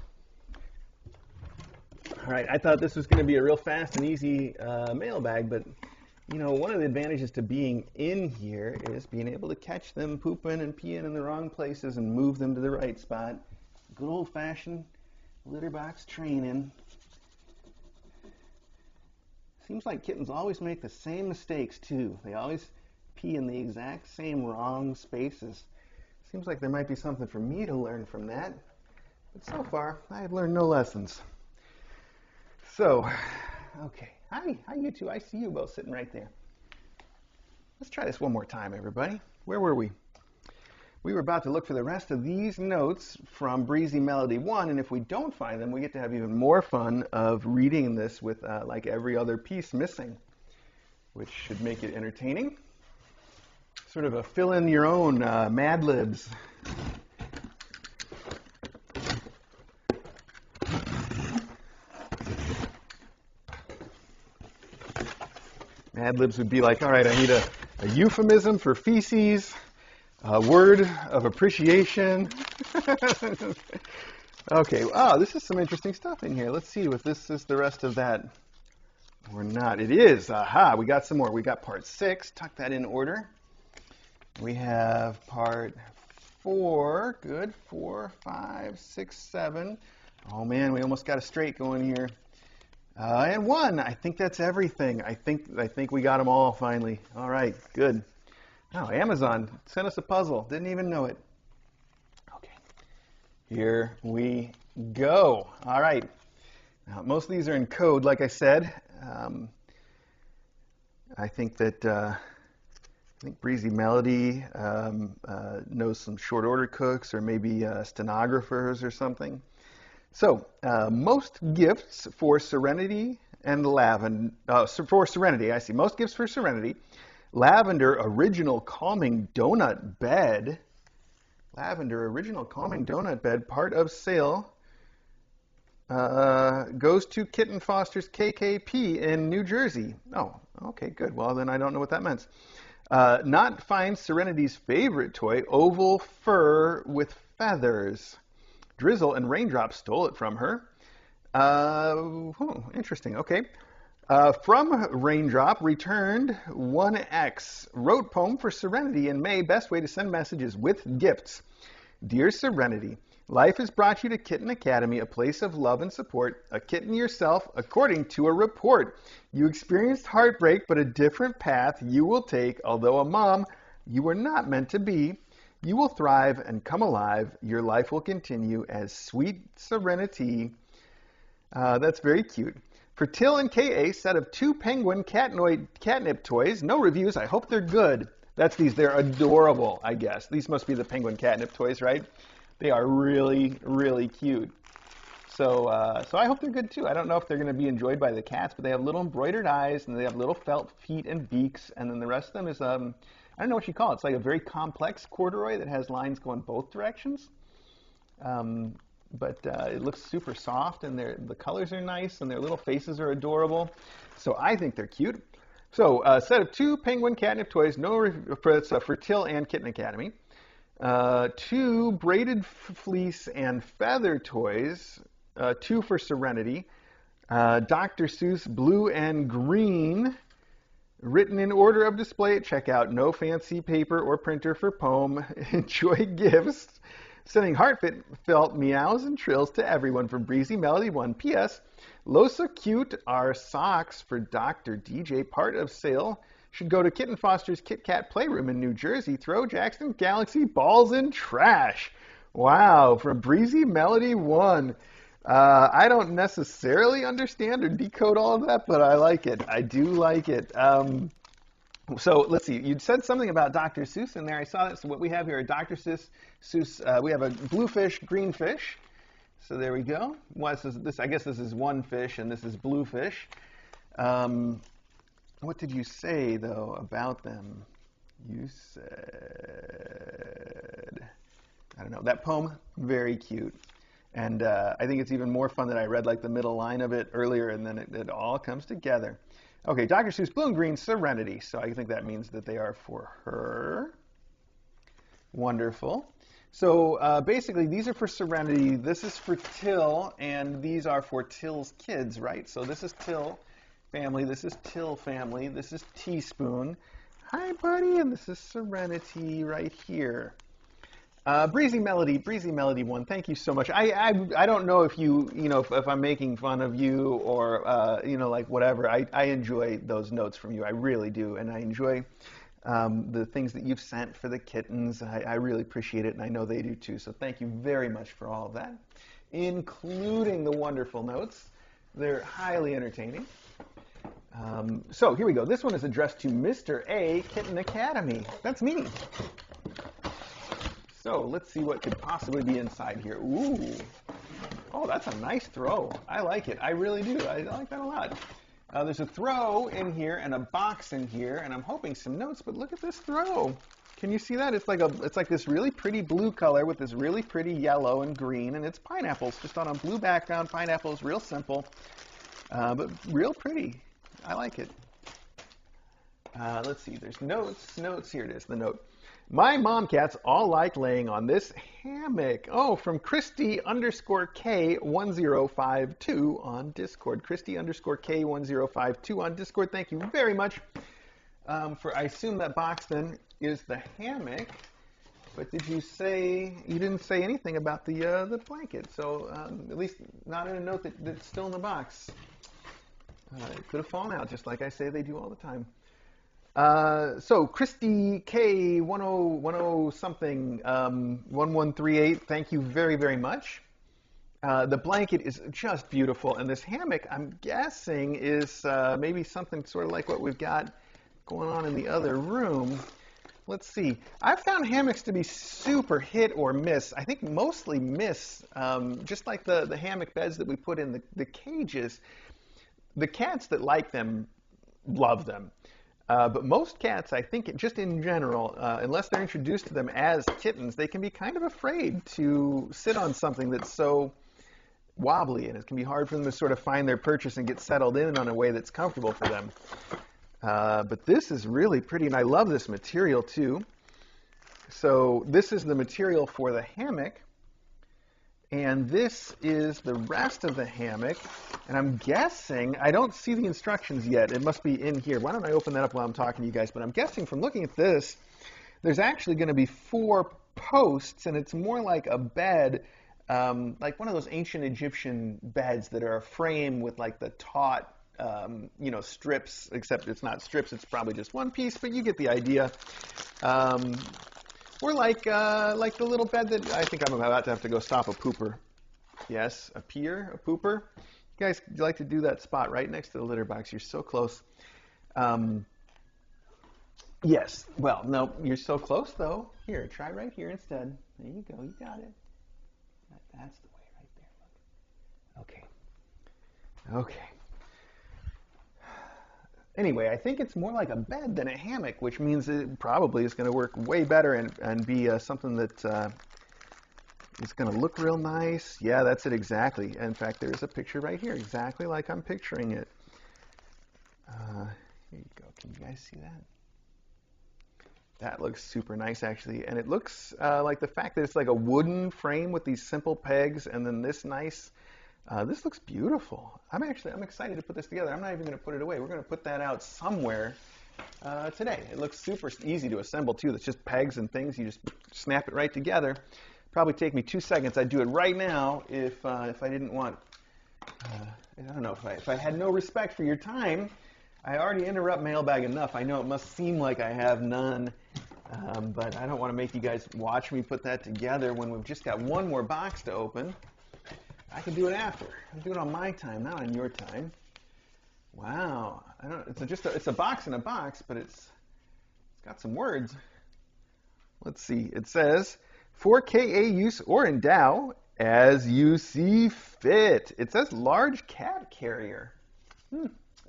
Speaker 3: All right, I thought this was going to be a real fast and easy mailbag, but you know, one of the advantages to being in here is being able to catch them pooping and peeing in the wrong places and move them to the right spot. Good old-fashioned litter box training. Seems like kittens always make the same mistakes, too. They always pee in the exact same wrong spaces. Seems like there might be something for me to learn from that. But so far, I have learned no lessons. So, okay. Hi you two. I see you both sitting right there. Let's try this one more time, everybody. Where were we? We were about to look for the rest of these notes from Breezy Melody 1, and if we don't find them, we get to have even more fun of reading this with like every other piece missing, which should make it entertaining. Sort of a fill-in-your-own Mad Libs. Mad Libs would be like, all right, I need a euphemism for feces, a word of appreciation. Okay, wow, this is some interesting stuff in here. Let's see if this is the rest of that or not. It is. Aha, we got some more. We got part 6. Tuck that in order. We have part 4. Good. 4, 5, 6, 7. Oh, man, we almost got a straight going here. And 1. I think that's everything. I think we got them all finally. All right, good. Oh, Amazon sent us a puzzle. Didn't even know it. Okay, here we go. All right. Now, most of these are in code, like I said. I think Breezy Melody knows some short order cooks or maybe stenographers or something. So, most gifts for Serenity and Lavender, for Serenity, I see. Most gifts for Serenity. Lavender Original Calming Donut Bed. Lavender Original Calming Donut Bed, part of sale, goes to Kitten Foster's KKP in New Jersey. Oh, okay, good. Well, then I don't know what that meant. Not find Serenity's favorite toy, oval fur with feathers. Drizzle and Raindrop stole it from her. Interesting. Okay. From Raindrop, returned 1X. Wrote poem for Serenity in May. Best way to send messages with gifts. Dear Serenity, life has brought you to Kitten Academy, a place of love and support. A kitten yourself, according to a report. You experienced heartbreak, but a different path you will take. Although a mom, you were not meant to be. You will thrive and come alive. Your life will continue as sweet Serenity. That's very cute. For Till and K.A., set of 2 penguin catnip toys. No reviews. I hope they're good. That's these. They're adorable, I guess. These must be the penguin catnip toys, right? They are really, really cute. So I hope they're good, too. I don't know if they're going to be enjoyed by the cats, but they have little embroidered eyes, and they have little felt feet and beaks, and then the rest of them is, I don't know what you call it. It's like a very complex corduroy that has lines going both directions. But it looks super soft, and the colors are nice, and their little faces are adorable. So I think they're cute. So a set of 2 penguin catnip toys, for Till and Kitten Academy. 2 braided fleece and feather toys, 2 for Serenity. Dr. Seuss blue and green. Written in order of display at checkout. No fancy paper or printer for poem. Enjoy gifts. Sending heartfelt meows and trills to everyone from Breezy Melody 1. P.S. Losa Cute are socks for Dr. DJ. Part of sale should go to Kitten Foster's Kit Kat Playroom in New Jersey. Throw Jackson Galaxy balls in trash. Wow, from Breezy Melody 1. I don't necessarily understand or decode all of that, but I like it. I do like it. So let's see. You said something about Dr. Seuss in there. I saw that. So what we have here are Dr. Seuss. We have a blue fish, green fish. So there we go. Well, I guess this is one fish, and this is blue fish. What did you say, though, about them? You said, I don't know. That poem, very cute. And I think it's even more fun that I read like the middle line of it earlier, and then it all comes together. Okay, Dr. Seuss, blue and green, Serenity. So I think that means that they are for her. Wonderful. So basically, these are for Serenity. This is for Till, and these are for Till's kids, right? So this is Till family. This is Till family. This is Teaspoon. Hi, buddy. And this is Serenity right here. Breezy Melody 1. Thank you so much. I don't know if if I'm making fun of you or like whatever. I enjoy those notes from you. I really do, and I enjoy the things that you've sent for the kittens. I really appreciate it, and I know they do too. So thank you very much for all of that, including the wonderful notes. They're highly entertaining. So here we go. This one is addressed to Mr. A. Kitten Academy. That's me. So let's see what could possibly be inside here. Ooh. Oh, that's a nice throw. I like it. I really do. I like that a lot. There's a throw in here and a box in here, and I'm hoping some notes, but look at this throw. Can you see that? It's like this really pretty blue color with this really pretty yellow and green, and it's pineapples just on a blue background. Pineapples, real simple, but real pretty. I like it. Let's see. There's notes. Here it is, the note. My mom cats all like laying on this hammock. Oh, from Christy_K1052 on Discord. Christy_K1052 on Discord. Thank you very much I assume that box then is the hammock. But did you say, you didn't say anything about the blanket. So at least not in a note that's still in the box. It could have fallen out, just like I say they do all the time. So Christy K1010 something 1138. Thank you very, very much. The blanket is just beautiful, and this hammock, I'm guessing, is maybe something sort of like what we've got going on in the other room. Let's see. I've found hammocks to be super hit or miss. I think mostly miss, just like the hammock beds that we put in the cages. The cats that like them love them. But most cats, I think, just in general, unless they're introduced to them as kittens, they can be kind of afraid to sit on something that's so wobbly, and it can be hard for them to sort of find their purchase and get settled in a way that's comfortable for them. But this is really pretty, and I love this material too. So this is the material for the hammock, and this is the rest of the hammock. And I'm guessing, I don't see the instructions yet. It must be in here. Why don't I open that up while I'm talking to you guys? But I'm guessing from looking at this, there's actually going to be 4 posts, and it's more like a bed, like one of those ancient Egyptian beds that are a frame with like the taut, strips, except it's not strips, it's probably just one piece, but you get the idea. Or like the little bed that I think I'm about to have to go stop a pooper. Yes, a pooper. You guys like to do that spot right next to the litter box. You're so close. Yes. Well, no, you're so close though. Here, try right here instead. There you go. You got it. That's the way right there. Look. Okay. Anyway, I think it's more like a bed than a hammock, which means it probably is going to work way better and be something that is going to look real nice. Yeah, that's it exactly. In fact, there's a picture right here, exactly like I'm picturing it. Here you go. Can you guys see that? That looks super nice, actually. And it looks like the fact that it's like a wooden frame with these simple pegs and then this nice. This looks beautiful. I'm excited to put this together. I'm not even going to put it away. We're going to put that out somewhere today. It looks super easy to assemble, too. It's just pegs and things. You just snap it right together. Probably take me 2 seconds. I'd do it right now if I didn't want, I don't know, if I had no respect for your time. I already interrupt Mailbag enough. I know it must seem like I have none, but I don't want to make you guys watch me put that together when we've just got one more box to open. I can do it after. I'll do it on my time, not on your time. Wow. I don't. It's a box in a box, but it's got some words. Let's see. It says, for KA use or endow as you see fit. It says large cat carrier.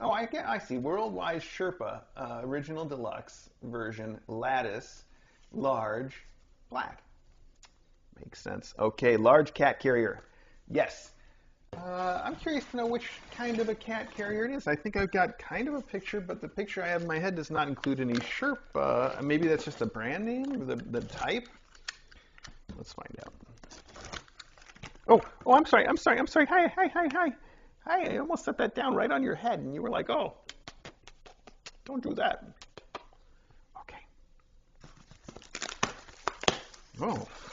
Speaker 3: Oh, I see. Worldwide Sherpa, original deluxe version, lattice, large, black. Makes sense. Okay, large cat carrier. Yes. I'm curious to know which kind of a cat carrier it is. I think I've got kind of a picture, but the picture I have in my head does not include any Sherpa. Maybe that's just a brand name, or the type. Let's find out. Oh, I'm sorry. Hi. I almost set that down right on your head, and you were like, oh, don't do that. Okay.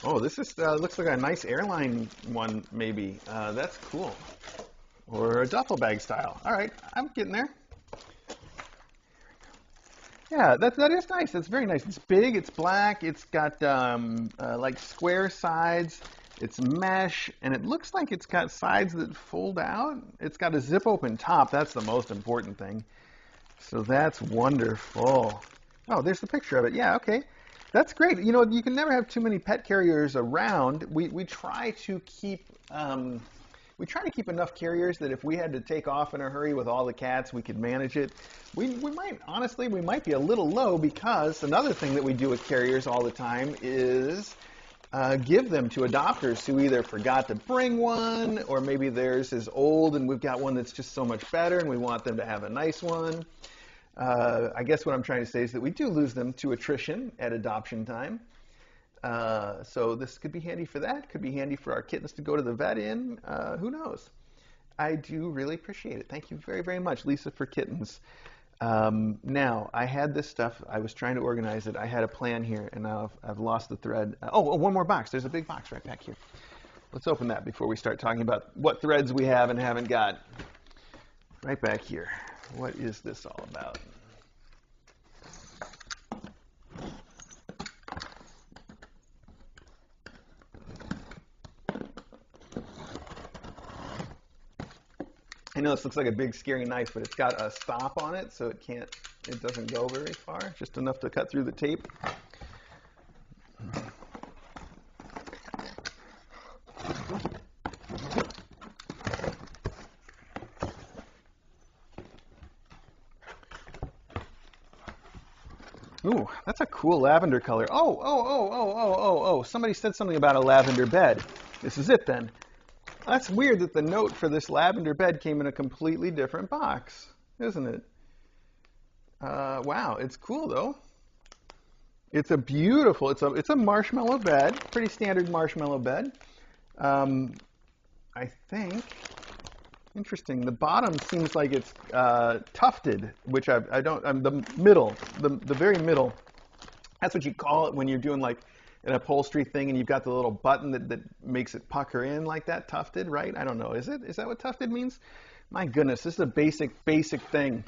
Speaker 3: Oh, this is looks like a nice airline one, maybe. That's cool. Or a duffel bag style. All right, I'm getting there. Yeah, that is nice. That's very nice. It's big. It's black. It's got like square sides. It's mesh, and it looks like it's got sides that fold out. It's got a zip open top. That's the most important thing. So that's wonderful. Oh, there's the picture of it. Yeah, okay. That's great. You know, you can never have too many pet carriers around. We try to keep enough carriers that if we had to take off in a hurry with all the cats, we could manage it. We might be a little low, because another thing that we do with carriers all the time is give them to adopters who either forgot to bring one, or maybe theirs is old and we've got one that's just so much better and we want them to have a nice one. I guess what I'm trying to say is that we do lose them to attrition at adoption time. So this could be handy for that. Could be handy for our kittens to go to the vet in. Who knows? I do really appreciate it. Thank you very, very much, Lisa, for kittens. Now, I had this stuff. I was trying to organize it. I had a plan here, and now I've lost the thread. One more box. There's a big box right back here. Let's open that before we start talking about what threads we have and haven't got. Right back here. What is this all about? I know this looks like a big scary knife, but it's got a stop on it, so it doesn't go very far, just enough to cut through the tape. Ooh, that's a cool lavender color. Oh, somebody said something about a lavender bed. This is it then. That's weird that the note for this lavender bed came in a completely different box, isn't it? Wow, it's cool though. It's a beautiful, it's a marshmallow bed, pretty standard marshmallow bed. I think, interesting, the bottom seems like it's tufted, which the middle, the very middle, that's what you call it when you're doing like an upholstery thing and you've got the little button that makes it pucker in like that, tufted, right? I don't know, is that what tufted means? My goodness, this is a basic thing.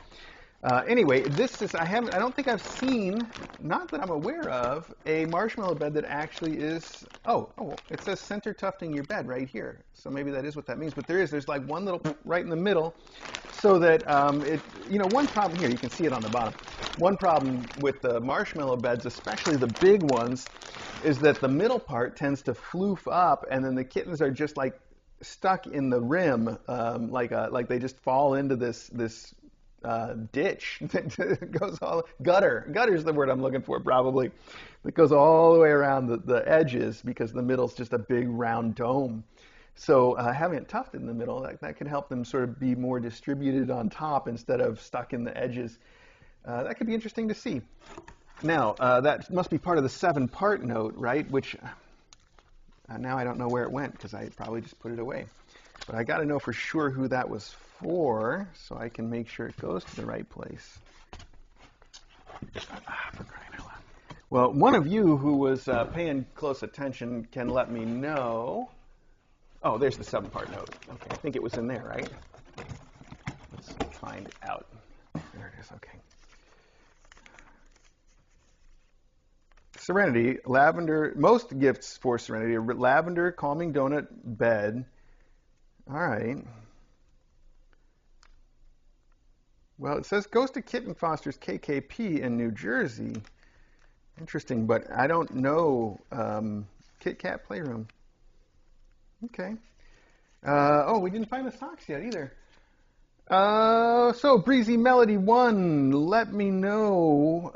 Speaker 3: Anyway, I don't think I've seen, not that I'm aware of, a marshmallow bed that actually is, it says center tufting your bed right here. So maybe that is what that means, but there's like one little right in the middle, so that one problem here, you can see it on the bottom. One problem with the marshmallow beds, especially the big ones, is that the middle part tends to floof up, and then the kittens are just like stuck in the rim, like they just fall into this ditch that goes gutter's the word I'm looking for, probably, that goes all the way around the edges, because the middle's just a big round dome. So having it tufted in the middle, that can help them sort of be more distributed on top instead of stuck in the edges. That could be interesting to see. Now, that must be part of the 7-part note, right? Which now I don't know where it went, because I probably just put it away. But I got to know for sure who that was for, so I can make sure it goes to the right place. For crying out loud. Well, one of you who was paying close attention can let me know. Oh, there's the 7-part note. Okay, I think it was in there, right? Let's find out. There it is, okay. Serenity, lavender, most gifts for Serenity, lavender calming donut bed. All right. Well, it says goes to Kitten Foster's KKP in New Jersey. Interesting, but I don't know Kit Kat Playroom. Okay. Oh, we didn't find the socks yet either. So Breezy Melody 1, let me know.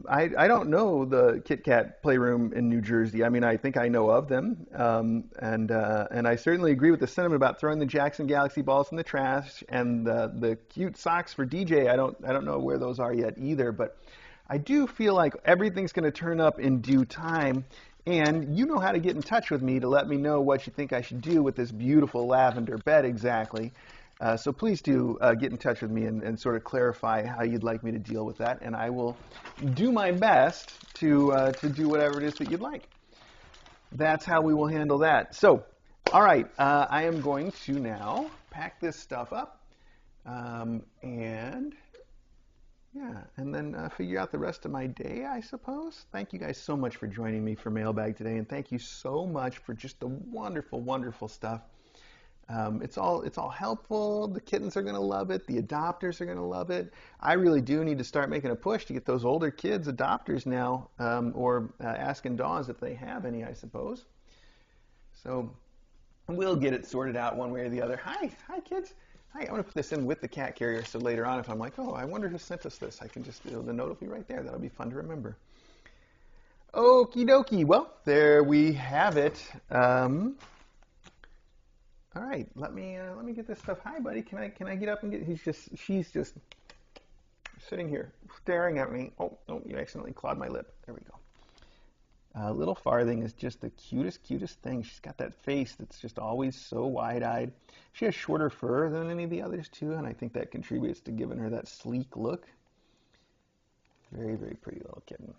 Speaker 3: I don't know the Kit Kat Playroom in New Jersey. I mean, I think I know of them, and I certainly agree with the sentiment about throwing the Jackson Galaxy balls in the trash and the cute socks for DJ. I don't know where those are yet either, but I do feel like everything's going to turn up in due time. And you know how to get in touch with me to let me know what you think I should do with this beautiful lavender bed exactly. So please do get in touch with me and sort of clarify how you'd like me to deal with that, and I will do my best to do whatever it is that you'd like. That's how we will handle that. So, all right, I am going to now pack this stuff up, and yeah, and then figure out the rest of my day, I suppose. Thank you guys so much for joining me for Mailbag today, and thank you so much for just the wonderful, wonderful stuff. It's all helpful. The kittens are going to love it. The adopters are going to love it. I really do need to start making a push to get those older kids adopters now, or asking Dawes if they have any, I suppose. So we'll get it sorted out one way or the other. Hi kids. Hi, I'm going to put this in with the cat carrier so later on if I'm like, oh, I wonder who sent us this, I can just, the note will be right there. That'll be fun to remember. Okie dokie. Well, there we have it. All right, let me get this stuff. Hi, buddy. Can I get up and get? She's just sitting here staring at me. Oh, no, you accidentally clawed my lip. There we go. Little Farthing is just the cutest thing. She's got that face that's just always so wide-eyed. She has shorter fur than any of the others too, and I think that contributes to giving her that sleek look. Very, very pretty little kitten.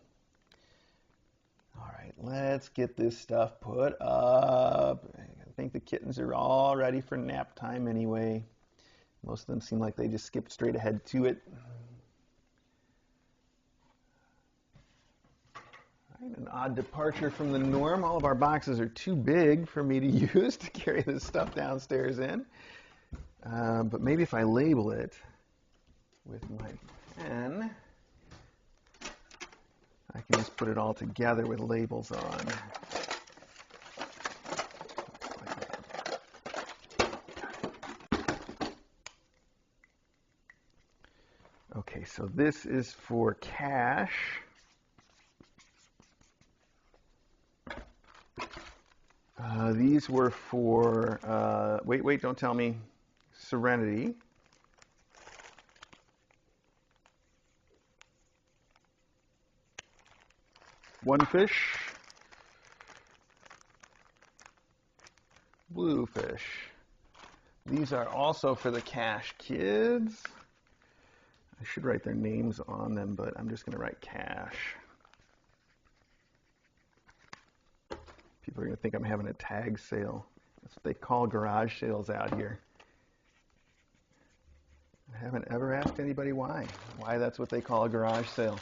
Speaker 3: All right, let's get this stuff put up. I think the kittens are all ready for nap time anyway. Most of them seem like they just skipped straight ahead to it. All right, an odd departure from the norm. All of our boxes are too big for me to use to carry this stuff downstairs in. But maybe if I label it with my pen, I can just put it all together with labels on. Okay, so this is for Cash. These were for, wait, don't tell me, Serenity. One fish, Bluefish. These are also for the Cash kids. I should write their names on them, but I'm just going to write Cash. People are going to think I'm having a tag sale. That's what they call garage sales out here. I haven't ever asked anybody why that's what they call a garage sale.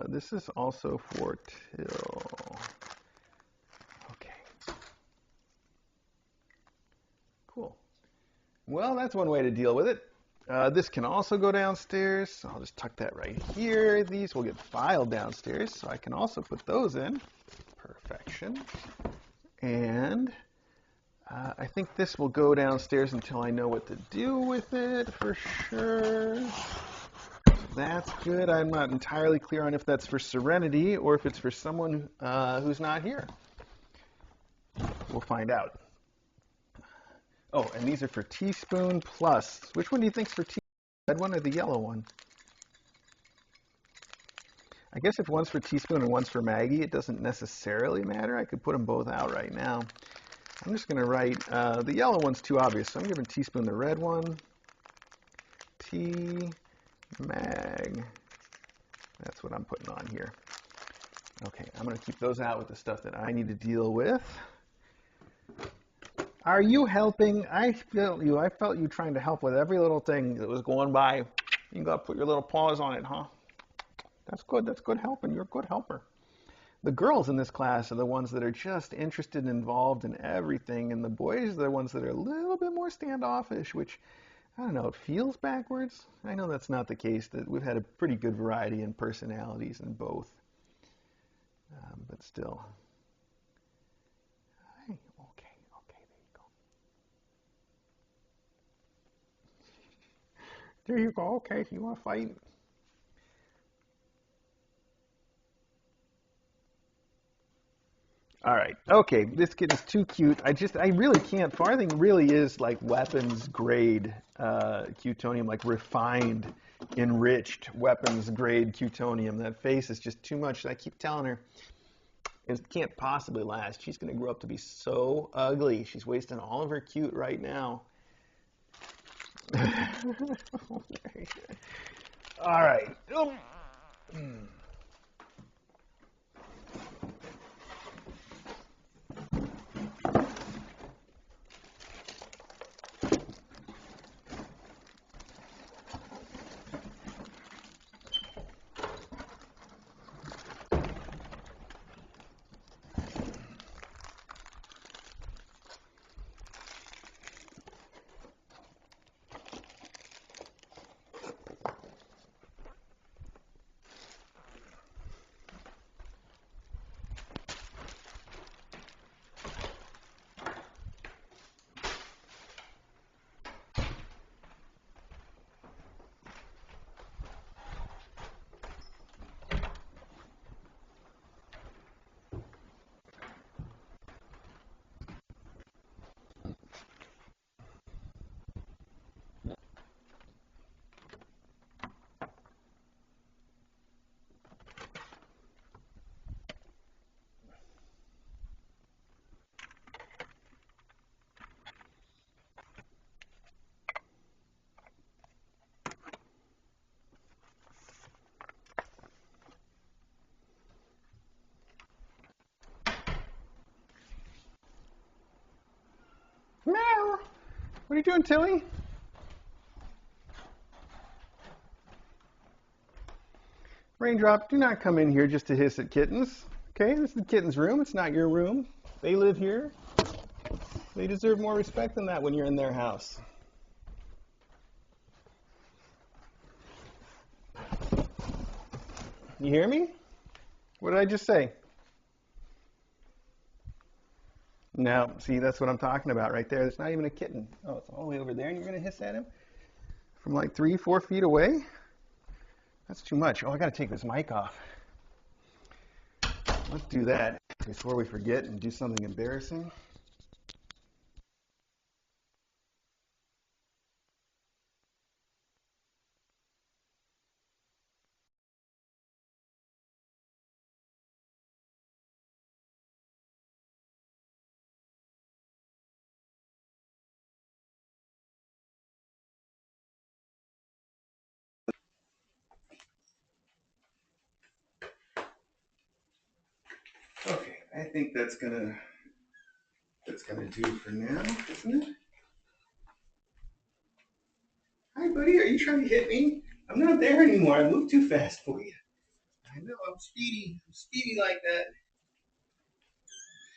Speaker 3: This is also for Till. Okay. Cool. Well, that's one way to deal with it. This can also go downstairs. So I'll just tuck that right here. These will get filed downstairs, so I can also put those in. Perfection. And I think this will go downstairs until I know what to do with it for sure. That's good. I'm not entirely clear on if that's for Serenity or if it's for someone who's not here. We'll find out. Oh, and these are for Teaspoon Plus. Which one do you think's for Teaspoon? The red one or the yellow one? I guess if one's for Teaspoon and one's for Maggie, it doesn't necessarily matter. I could put them both out right now. I'm just going to write, the yellow one's too obvious, so I'm giving Teaspoon the red one. T Mag. That's what I'm putting on here. Okay, I'm going to keep those out with the stuff that I need to deal with. Are you helping? I felt you. I felt you trying to help with every little thing that was going by. You got to put your little paws on it, huh? That's good. That's good helping. You're a good helper. The girls in this class are the ones that are just interested and involved in everything, and the boys are the ones that are a little bit more standoffish, which, I don't know, it feels backwards. I know that's not the case, that we've had a pretty good variety in personalities in both, but still. Hey, okay, okay, there you go. There you go, okay, you want to fight? All right. Okay. This kitten's too cute. I really can't. Farthing really is like weapons grade Cutonium, like refined, enriched weapons grade Cutonium. That face is just too much. I keep telling her it can't possibly last. She's going to grow up to be so ugly. She's wasting all of her cute right now. Okay. All right. Meow. What are you doing, Tilly? Raindrop, do not come in here just to hiss at kittens. Okay, this is the kitten's room. It's not your room. They live here. They deserve more respect than that when you're in their house. You hear me? What did I just say? No, see, that's what I'm talking about right there. It's not even a kitten. Oh, it's all the way over there, and you're going to hiss at him from like 3-4 feet away? That's too much. Oh, I got to take this mic off. Let's do that before we forget and do something embarrassing. Okay, I think that's gonna do for now, isn't it? Hi, buddy. Are you trying to hit me? I'm not there anymore. I moved too fast for you. I know. I'm speedy. I'm speedy like that.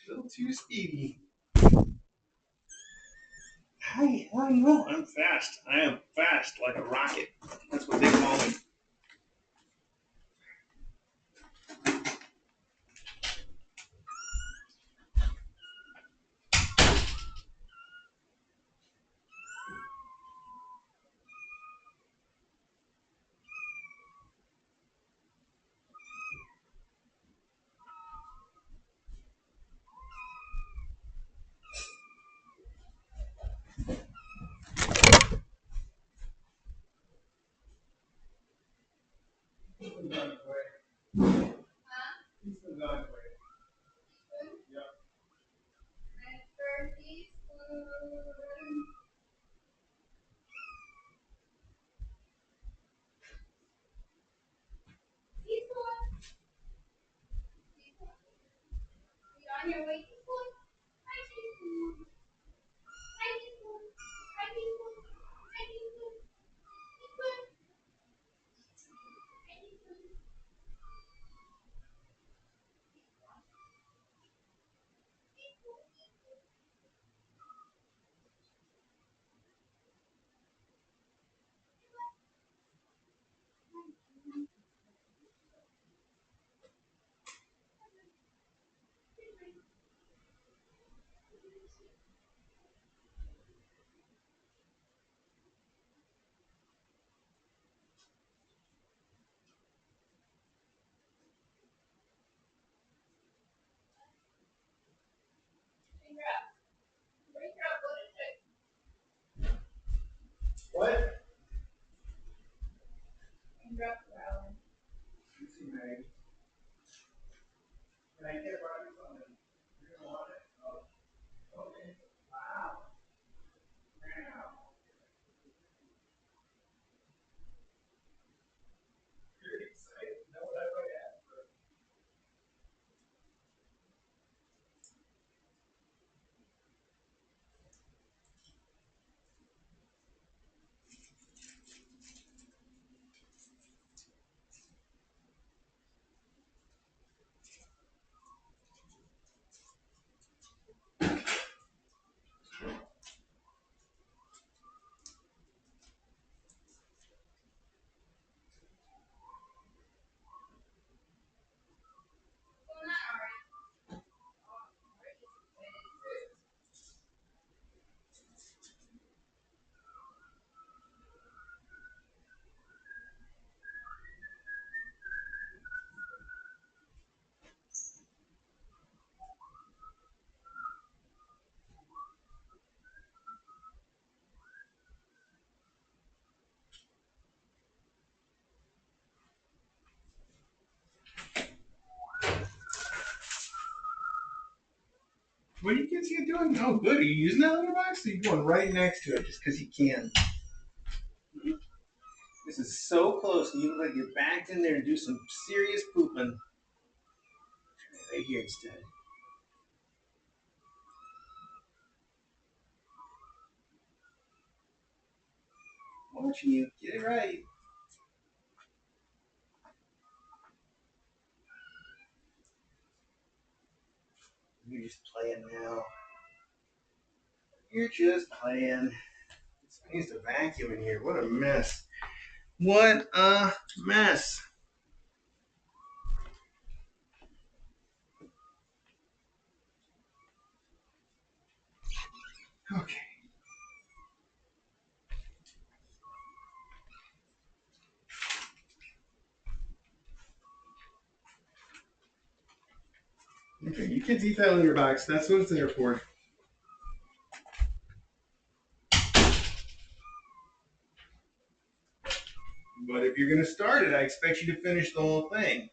Speaker 3: A little too speedy. Hi. I know. I'm fast. I am fast like a rocket. That's what they call me.
Speaker 2: On your way to school? Hi, Jason.
Speaker 1: What?
Speaker 2: And drop the valve.
Speaker 1: You see Maggie? Can I get Robbie something? You're gonna want it? Oh, okay. Wow. Wow. You're excited. Know what I would ask for?
Speaker 2: Well, not already.
Speaker 1: What are you kids here doing? Oh, good. Are you using that litter box? Or are you going right next to it just because you can? This is so close, and you look like you're backed in there and do some serious pooping. Right here instead. Watching you. Get it right. You're just playing now. You're just playing. I used to vacuum in here. What a mess. What a mess. Okay. Okay, you kids eat that litter box. That's what it's there for. But if you're going to start it, I expect you to finish the whole thing.